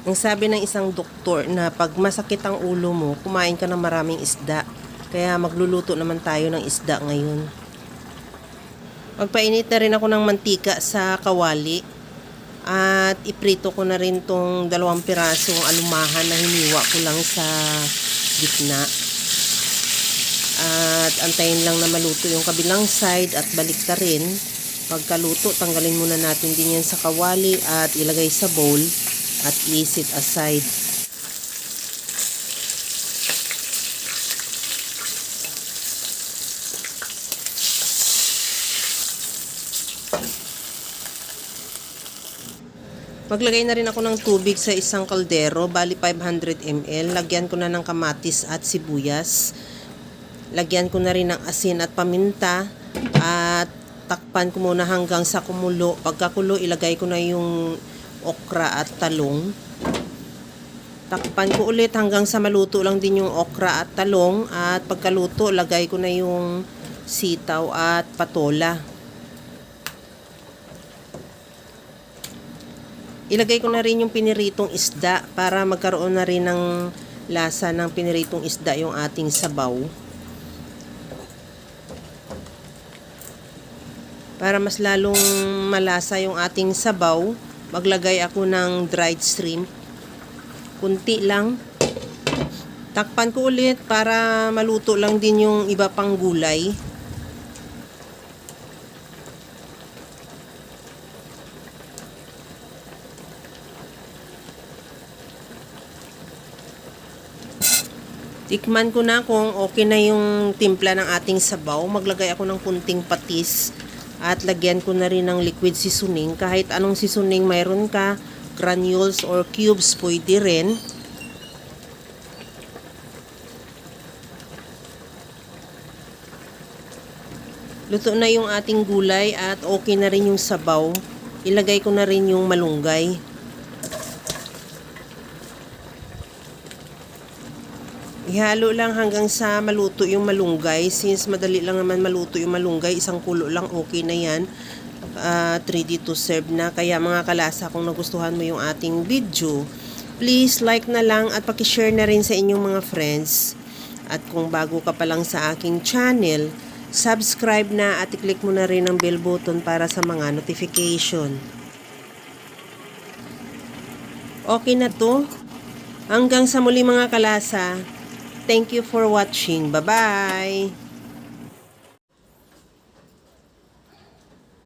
Ang sabi ng isang doktor na pag masakit ang ulo mo, kumain ka ng maraming isda. Kaya magluluto naman tayo ng isda ngayon. Magpainit na rin ako ng mantika sa kawali. At iprito ko na rin tong 2 pirasong alumahan na hiniwa ko lang sa gitna. At antayin lang na maluto yung kabilang side at balik ta rin. Pagkaluto, tanggalin muna natin din yan sa kawali at ilagay sa bowl at i-set aside. Maglagay na rin ako ng tubig sa isang kaldero, bali 500 ml. Lagyan ko na ng kamatis at sibuyas. Lagyan ko na rin ng asin at paminta at takpan ko muna hanggang sa kumulo. Pagkakulo, ilagay ko na yung okra at talong. Takpan ko ulit hanggang sa maluto lang din yung okra at talong. At pagkaluto, lagay ko na yung sitaw at patola. Ilagay ko na rin yung piniritong isda para magkaroon na rin ng lasa ng piniritong isda yung ating sabaw. Para mas lalong malasa yung ating sabaw, maglagay ako ng dried shrimp. Kunti lang. Takpan ko ulit para maluto lang din yung iba pang gulay. Tikman ko na kung okay na yung timpla ng ating sabaw. Maglagay ako ng kunting patis at lagyan ko na rin ng liquid seasoning. Kahit anong seasoning mayroon ka, granules or cubes, pwede rin. Luto na yung ating gulay at okay na rin yung sabaw. Ilagay ko na rin yung malunggay. Ihalo lang hanggang sa maluto yung malunggay. Since madali lang naman maluto yung malunggay, isang kulo lang okay na yan. Ready to serve na. Kaya mga kalasa, kung nagustuhan mo yung ating video, please like na lang at pakishare na rin sa inyong mga friends. At kung bago ka pa lang sa aking channel, subscribe na at i-click mo na rin ang bell button para sa mga notification. Okay na to. Hanggang sa muli mga kalasa. Thank you for watching. Bye-bye!